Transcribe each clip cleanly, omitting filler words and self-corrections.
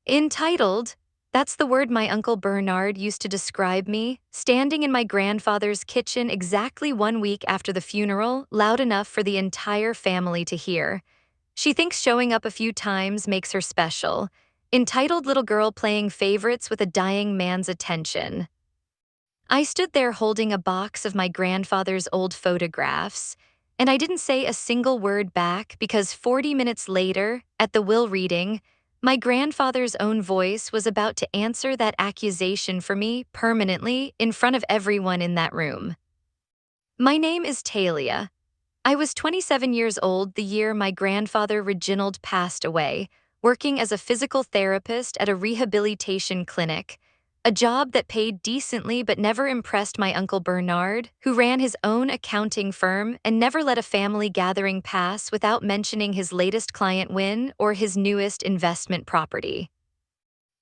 Entitled, that's the word my Uncle Bernard used to describe me, standing in my grandfather's kitchen exactly 1 week after the funeral, loud enough for the entire family to hear. She thinks showing up a few times makes her special. Entitled little girl playing favorites with a dying man's attention. I stood there holding a box of my grandfather's old photographs, and I didn't say a single word back because 40 minutes later, at the will reading, my grandfather's own voice was about to answer that accusation for me permanently in front of everyone in that room. My name is Talia. I was 27 years old the year my grandfather Reginald passed away, working as a physical therapist at a rehabilitation clinic, a job that paid decently but never impressed my Uncle Bernard, who ran his own accounting firm and never let a family gathering pass without mentioning his latest client win or his newest investment property.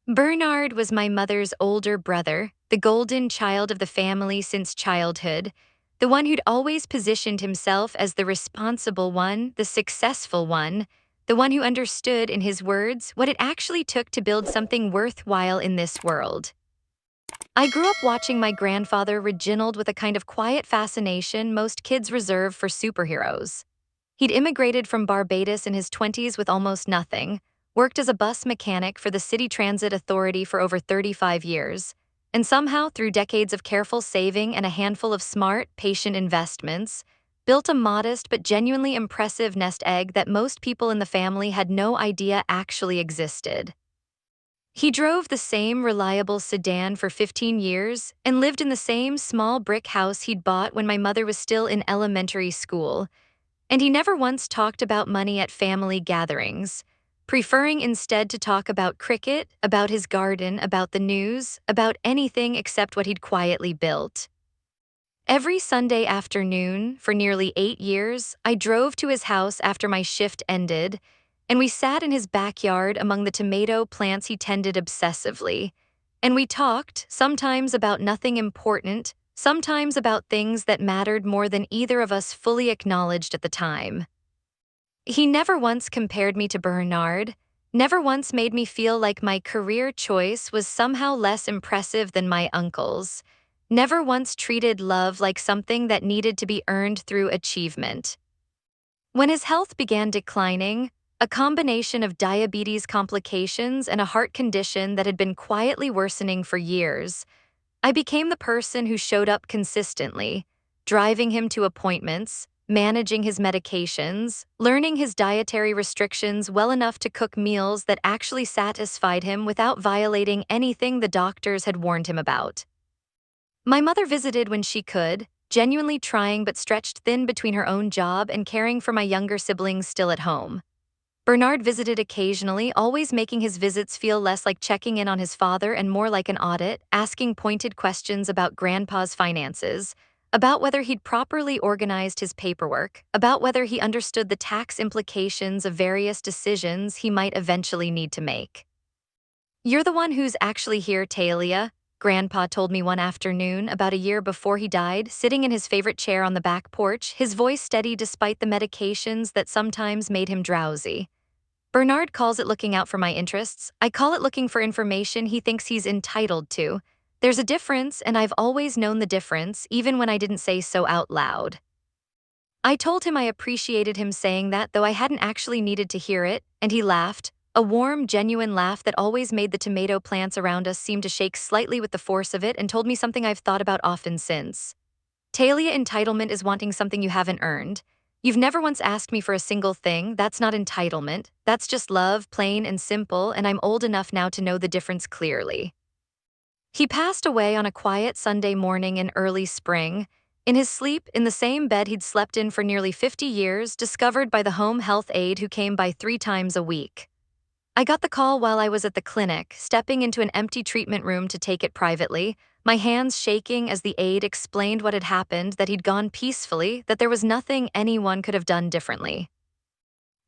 Bernard was my mother's older brother, the golden child of the family since childhood, the one who'd always positioned himself as the responsible one, the successful one, the one who understood, in his words, what it actually took to build something worthwhile in this world. I grew up watching my grandfather Reginald with a kind of quiet fascination most kids reserve for superheroes. He'd immigrated from Barbados in his 20s with almost nothing, worked as a bus mechanic for the City Transit Authority for over 35 years, and somehow, through decades of careful saving and a handful of smart, patient investments, built a modest but genuinely impressive nest egg that most people in the family had no idea actually existed. He drove the same reliable sedan for 15 years and lived in the same small brick house he'd bought when my mother was still in elementary school, and he never once talked about money at family gatherings, preferring instead to talk about cricket, about his garden, about the news, about anything except what he'd quietly built. Every Sunday afternoon, for nearly 8 years, I drove to his house after my shift ended, and we sat in his backyard among the tomato plants he tended obsessively. And we talked, sometimes about nothing important, sometimes about things that mattered more than either of us fully acknowledged at the time. He never once compared me to Bernard, never once made me feel like my career choice was somehow less impressive than my uncle's, never once treated love like something that needed to be earned through achievement. When his health began declining, a combination of diabetes complications and a heart condition that had been quietly worsening for years, I became the person who showed up consistently, driving him to appointments, managing his medications, learning his dietary restrictions well enough to cook meals that actually satisfied him without violating anything the doctors had warned him about. My mother visited when she could, genuinely trying but stretched thin between her own job and caring for my younger siblings still at home. Bernard visited occasionally, always making his visits feel less like checking in on his father and more like an audit, asking pointed questions about Grandpa's finances, about whether he'd properly organized his paperwork, about whether he understood the tax implications of various decisions he might eventually need to make. "You're the one who's actually here, Talia," Grandpa told me one afternoon about a year before he died, sitting in his favorite chair on the back porch, his voice steady despite the medications that sometimes made him drowsy. "Bernard calls it looking out for my interests. I call it looking for information he thinks he's entitled to. There's a difference, and I've always known the difference, even when I didn't say so out loud." I told him I appreciated him saying that, though I hadn't actually needed to hear it, and he laughed, a warm, genuine laugh that always made the tomato plants around us seem to shake slightly with the force of it, and told me something I've thought about often since. "Talia, entitlement is wanting something you haven't earned. You've never once asked me for a single thing. That's not entitlement. That's just love, plain and simple, and I'm old enough now to know the difference clearly." He passed away on a quiet Sunday morning in early spring, in his sleep in the same bed he'd slept in for nearly 50 years, discovered by the home health aide who came by 3 times a week. I got the call while I was at the clinic, stepping into an empty treatment room to take it privately, my hands shaking as the aide explained what had happened, that he'd gone peacefully, that there was nothing anyone could have done differently.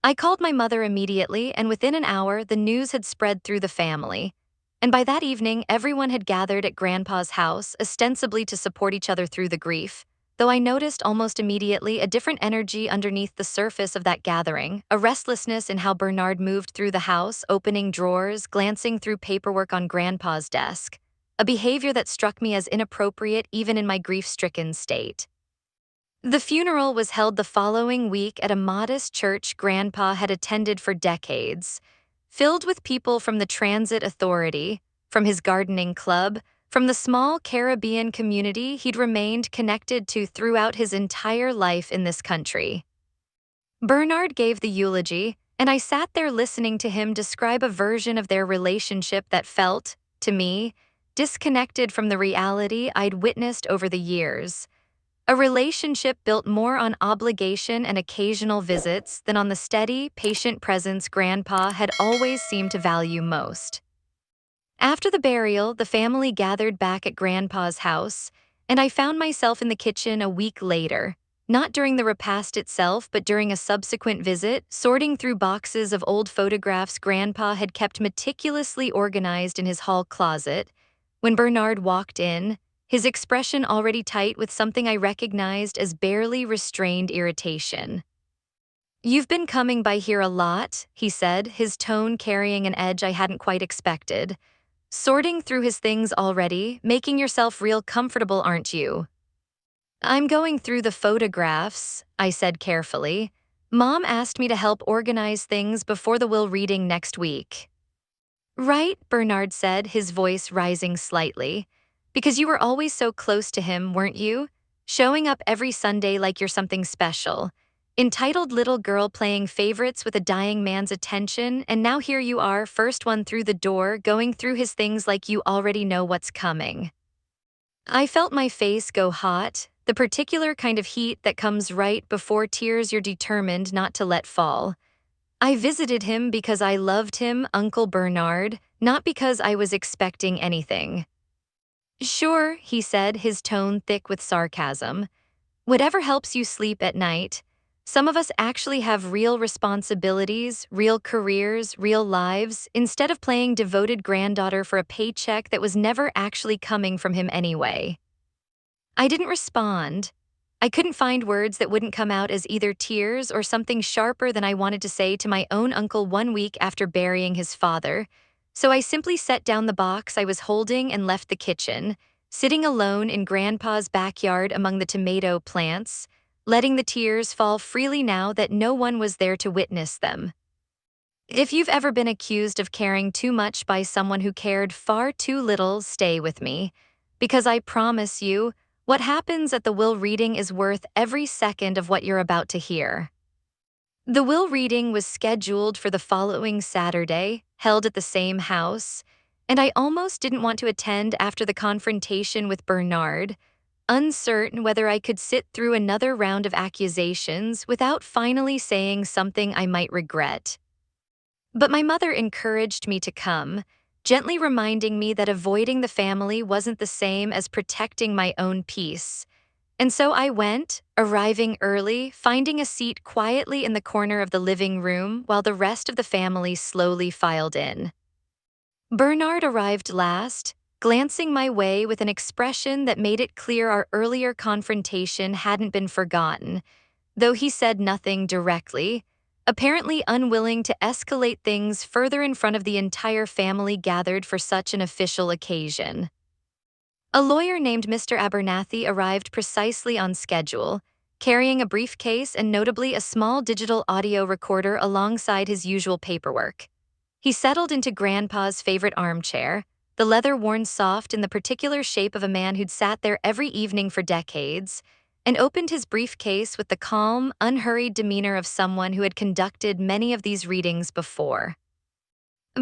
I called my mother immediately, and within an hour, the news had spread through the family. And by that evening, everyone had gathered at Grandpa's house, ostensibly to support each other through the grief, though I noticed almost immediately a different energy underneath the surface of that gathering, a restlessness in how Bernard moved through the house, opening drawers, glancing through paperwork on Grandpa's desk, a behavior that struck me as inappropriate even in my grief-stricken state. The funeral was held the following week at a modest church Grandpa had attended for decades, filled with people from the transit authority, from his gardening club, from the small Caribbean community he'd remained connected to throughout his entire life in this country. Bernard gave the eulogy, and I sat there listening to him describe a version of their relationship that felt, to me, disconnected from the reality I'd witnessed over the years. A relationship built more on obligation and occasional visits than on the steady, patient presence Grandpa had always seemed to value most. After the burial, the family gathered back at Grandpa's house, and I found myself in the kitchen a week later, not during the repast itself, but during a subsequent visit, sorting through boxes of old photographs Grandpa had kept meticulously organized in his hall closet. When Bernard walked in, his expression already tight with something I recognized as barely restrained irritation. "You've been coming by here a lot," he said, his tone carrying an edge I hadn't quite expected. "Sorting through his things already, making yourself real comfortable, aren't you?" "I'm going through the photographs," I said carefully. "Mom asked me to help organize things before the will reading next week." "Right," Bernard said, his voice rising slightly. "Because you were always so close to him, weren't you? Showing up every Sunday like you're something special. Entitled little girl playing favorites with a dying man's attention, and now here you are, first one through the door, going through his things like you already know what's coming." I felt my face go hot, the particular kind of heat that comes right before tears you're determined not to let fall. I visited him because I loved him, Uncle Bernard, not because I was expecting anything. "Sure," he said, his tone thick with sarcasm. "Whatever helps you sleep at night. Some of us actually have real responsibilities, real careers, real lives, instead of playing devoted granddaughter for a paycheck that was never actually coming from him anyway." I didn't respond. I couldn't find words that wouldn't come out as either tears or something sharper than I wanted to say to my own uncle 1 week after burying his father, so I simply set down the box I was holding and left the kitchen, sitting alone in Grandpa's backyard among the tomato plants, letting the tears fall freely now that no one was there to witness them. If you've ever been accused of caring too much by someone who cared far too little, stay with me, because I promise you, what happens at the will reading is worth every second of what you're about to hear. The will reading was scheduled for the following Saturday, held at the same house, and I almost didn't want to attend after the confrontation with Bernard, uncertain whether I could sit through another round of accusations without finally saying something I might regret. But my mother encouraged me to come, gently reminding me that avoiding the family wasn't the same as protecting my own peace. And so I went, arriving early, finding a seat quietly in the corner of the living room while the rest of the family slowly filed in. Bernard arrived last, glancing my way with an expression that made it clear our earlier confrontation hadn't been forgotten, though he said nothing directly, apparently unwilling to escalate things further in front of the entire family gathered for such an official occasion. A lawyer named Mr. Abernathy arrived precisely on schedule, carrying a briefcase and notably a small digital audio recorder alongside his usual paperwork. He settled into Grandpa's favorite armchair, the leather worn soft in the particular shape of a man who'd sat there every evening for decades, and opened his briefcase with the calm, unhurried demeanor of someone who had conducted many of these readings before.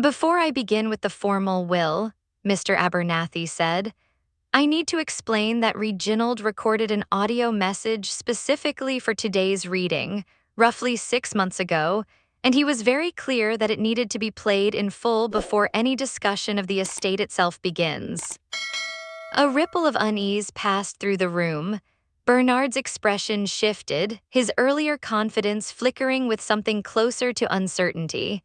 "Before I begin with the formal will," Mr. Abernathy said, "I need to explain that Reginald recorded an audio message specifically for today's reading, roughly 6 months ago, and he was very clear that it needed to be played in full before any discussion of the estate itself begins." A ripple of unease passed through the room. Bernard's expression shifted, his earlier confidence flickering with something closer to uncertainty.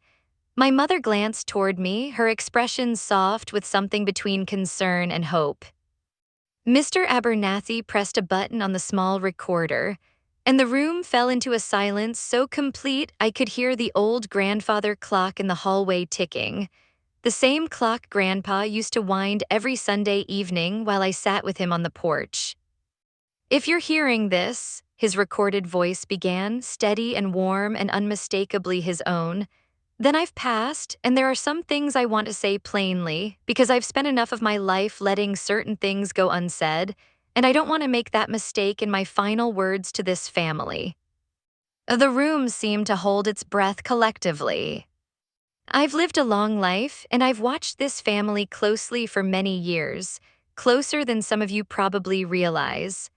My mother glanced toward me, her expression soft with something between concern and hope. Mr. Abernathy pressed a button on the small recorder, and the room fell into a silence so complete I could hear the old grandfather clock in the hallway ticking. The same clock Grandpa used to wind every Sunday evening while I sat with him on the porch. If you're hearing this, his recorded voice began, steady and warm and unmistakably his own, then I've passed, and there are some things I want to say plainly, because I've spent enough of my life letting certain things go unsaid, and I don't want to make that mistake in my final words to this family. The room seemed to hold its breath collectively. I've lived a long life, and I've watched this family closely for many years, closer than some of you probably realize.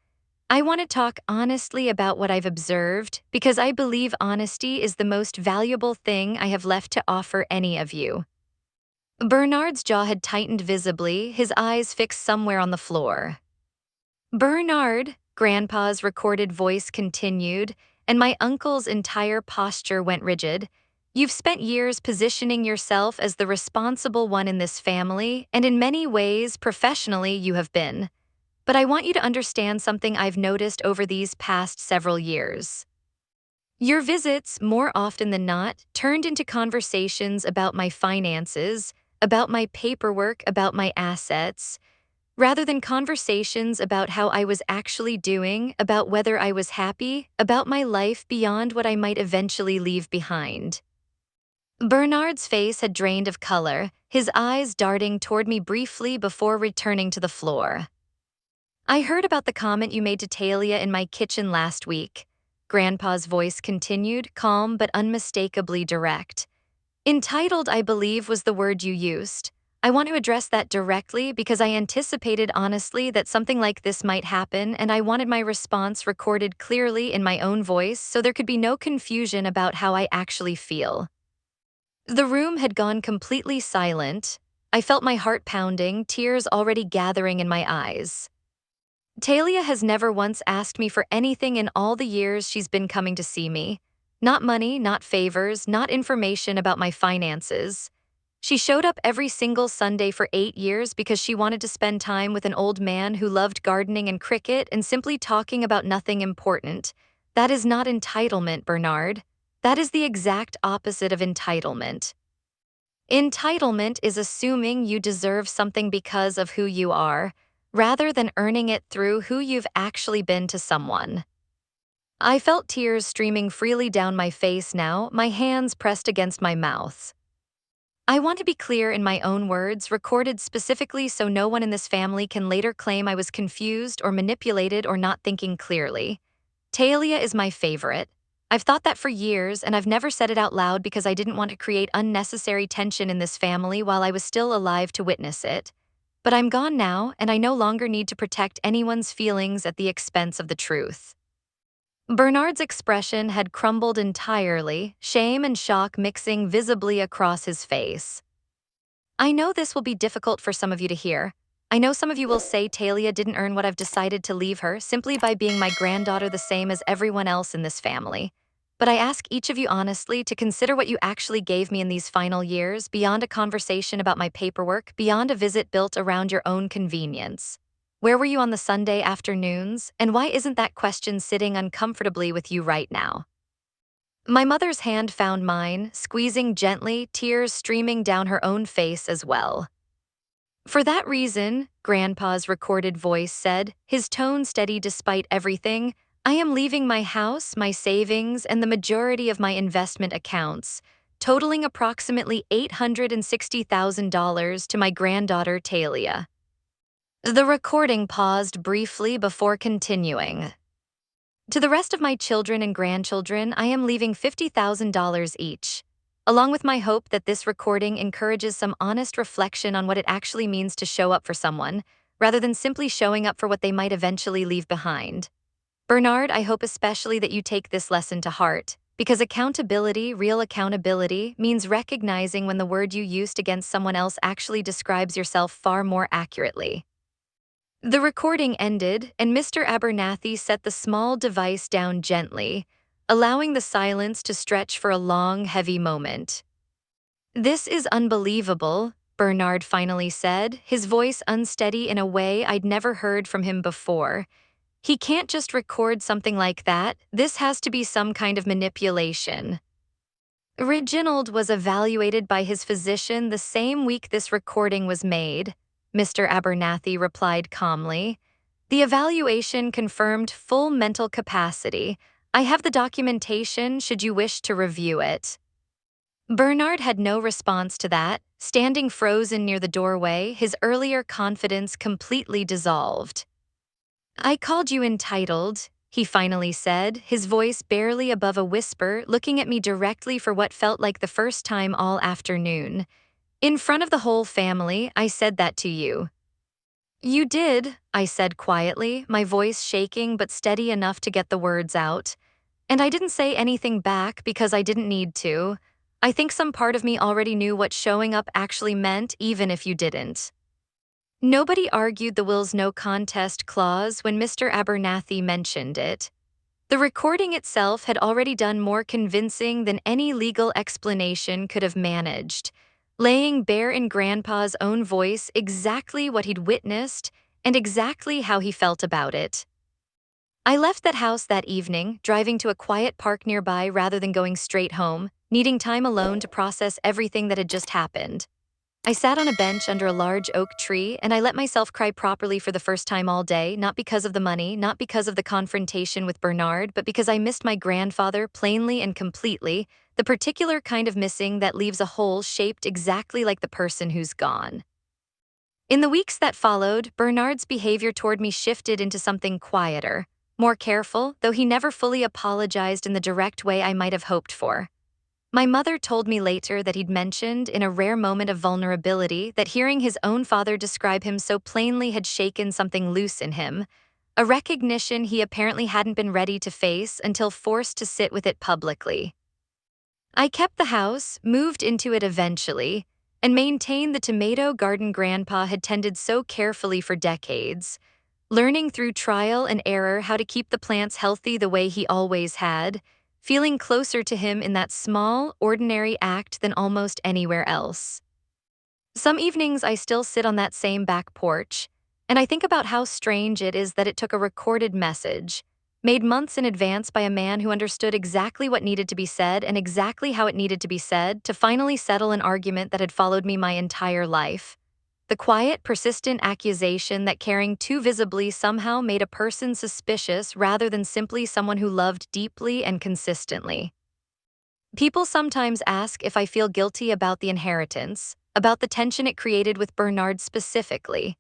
I want to talk honestly about what I've observed because I believe honesty is the most valuable thing I have left to offer any of you. Bernard's jaw had tightened visibly, his eyes fixed somewhere on the floor. Bernard, Grandpa's recorded voice continued, and my uncle's entire posture went rigid. You've spent years positioning yourself as the responsible one in this family, and in many ways, professionally, you have been. But I want you to understand something I've noticed over these past several years. Your visits, more often than not, turned into conversations about my finances, about my paperwork, about my assets, rather than conversations about how I was actually doing, about whether I was happy, about my life beyond what I might eventually leave behind. Bernard's face had drained of color, his eyes darting toward me briefly before returning to the floor. I heard about the comment you made to Talia in my kitchen last week. Grandpa's voice continued, calm but unmistakably direct. Entitled, I believe, was the word you used. I want to address that directly because I anticipated honestly that something like this might happen, and I wanted my response recorded clearly in my own voice so there could be no confusion about how I actually feel. The room had gone completely silent. I felt my heart pounding, tears already gathering in my eyes. Talia has never once asked me for anything in all the years she's been coming to see me. Not money, not favors, not information about my finances. She showed up every single Sunday for 8 years because she wanted to spend time with an old man who loved gardening and cricket and simply talking about nothing important. That is not entitlement, Bernard. That is the exact opposite of entitlement. Entitlement is assuming you deserve something because of who you are, rather than earning it through who you've actually been to someone. I felt tears streaming freely down my face now, my hands pressed against my mouth. I want to be clear in my own words, recorded specifically so no one in this family can later claim I was confused or manipulated or not thinking clearly. Talia is my favorite. I've thought that for years, and I've never said it out loud because I didn't want to create unnecessary tension in this family while I was still alive to witness it. But I'm gone now, and I no longer need to protect anyone's feelings at the expense of the truth. Bernard's expression had crumbled entirely, shame and shock mixing visibly across his face. I know this will be difficult for some of you to hear. I know some of you will say Talia didn't earn what I've decided to leave her simply by being my granddaughter the same as everyone else in this family. But I ask each of you honestly to consider what you actually gave me in these final years, beyond a conversation about my paperwork, beyond a visit built around your own convenience. Where were you on the Sunday afternoons, and why isn't that question sitting uncomfortably with you right now? My mother's hand found mine, squeezing gently, tears streaming down her own face as well. For that reason, Grandpa's recorded voice said, his tone steady despite everything, I am leaving my house, my savings, and the majority of my investment accounts, totaling approximately $860,000 to my granddaughter Talia. The recording paused briefly before continuing. To the rest of my children and grandchildren, I am leaving $50,000 each, along with my hope that this recording encourages some honest reflection on what it actually means to show up for someone, rather than simply showing up for what they might eventually leave behind. Bernard, I hope especially that you take this lesson to heart, because accountability, real accountability, means recognizing when the word you used against someone else actually describes yourself far more accurately. The recording ended, and Mr. Abernathy set the small device down gently, allowing the silence to stretch for a long, heavy moment. This is unbelievable, Bernard finally said, his voice unsteady in a way I'd never heard from him before. He can't just record something like that. This has to be some kind of manipulation. Reginald was evaluated by his physician the same week this recording was made, Mr. Abernathy replied calmly. The evaluation confirmed full mental capacity. I have the documentation should you wish to review it. Bernard had no response to that, standing frozen near the doorway, his earlier confidence completely dissolved. I called you entitled, he finally said, his voice barely above a whisper, looking at me directly for what felt like the first time all afternoon. In front of the whole family, I said that to you. You did, I said quietly, my voice shaking but steady enough to get the words out. And I didn't say anything back because I didn't need to. I think some part of me already knew what showing up actually meant, even if you didn't. Nobody argued the will's no contest clause when Mr. Abernathy mentioned it. The recording itself had already done more convincing than any legal explanation could have managed, laying bare in Grandpa's own voice exactly what he'd witnessed and exactly how he felt about it. I left that house that evening, driving to a quiet park nearby rather than going straight home, needing time alone to process everything that had just happened. I sat on a bench under a large oak tree and I let myself cry properly for the first time all day, not because of the money, not because of the confrontation with Bernard, but because I missed my grandfather plainly and completely, the particular kind of missing that leaves a hole shaped exactly like the person who's gone. In the weeks that followed, Bernard's behavior toward me shifted into something quieter, more careful, though he never fully apologized in the direct way I might have hoped for. My mother told me later that he'd mentioned, in a rare moment of vulnerability, that hearing his own father describe him so plainly had shaken something loose in him, a recognition he apparently hadn't been ready to face until forced to sit with it publicly. I kept the house, moved into it eventually, and maintained the tomato garden Grandpa had tended so carefully for decades, learning through trial and error how to keep the plants healthy the way he always had, feeling closer to him in that small, ordinary act than almost anywhere else. Some evenings I still sit on that same back porch, and I think about how strange it is that it took a recorded message, made months in advance by a man who understood exactly what needed to be said and exactly how it needed to be said, to finally settle an argument that had followed me my entire life. The quiet, persistent accusation that caring too visibly somehow made a person suspicious rather than simply someone who loved deeply and consistently. People sometimes ask if I feel guilty about the inheritance, about the tension it created with Bernard specifically.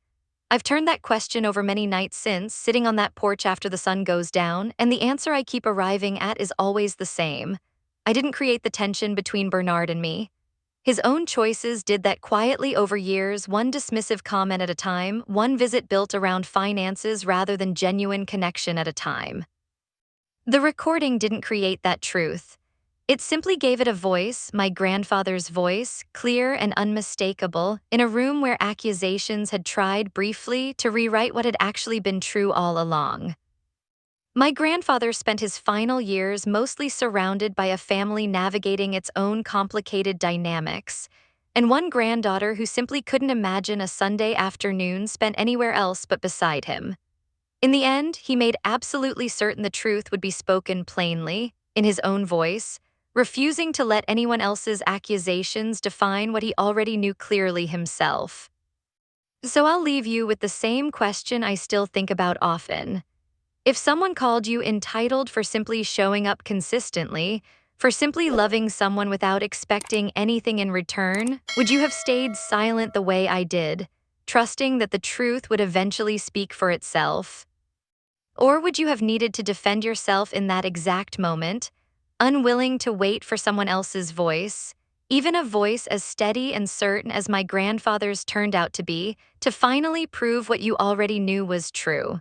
I've turned that question over many nights since, sitting on that porch after the sun goes down, and the answer I keep arriving at is always the same. I didn't create the tension between Bernard and me. His own choices did that quietly over years, one dismissive comment at a time, one visit built around finances rather than genuine connection at a time. The recording didn't create that truth. It simply gave it a voice, my grandfather's voice, clear and unmistakable, in a room where accusations had tried briefly to rewrite what had actually been true all along. My grandfather spent his final years mostly surrounded by a family navigating its own complicated dynamics, and one granddaughter who simply couldn't imagine a Sunday afternoon spent anywhere else but beside him. In the end, he made absolutely certain the truth would be spoken plainly, in his own voice, refusing to let anyone else's accusations define what he already knew clearly himself. So I'll leave you with the same question I still think about often. If someone called you entitled for simply showing up consistently, for simply loving someone without expecting anything in return, would you have stayed silent the way I did, trusting that the truth would eventually speak for itself? Or would you have needed to defend yourself in that exact moment, unwilling to wait for someone else's voice, even a voice as steady and certain as my grandfather's turned out to be, to finally prove what you already knew was true?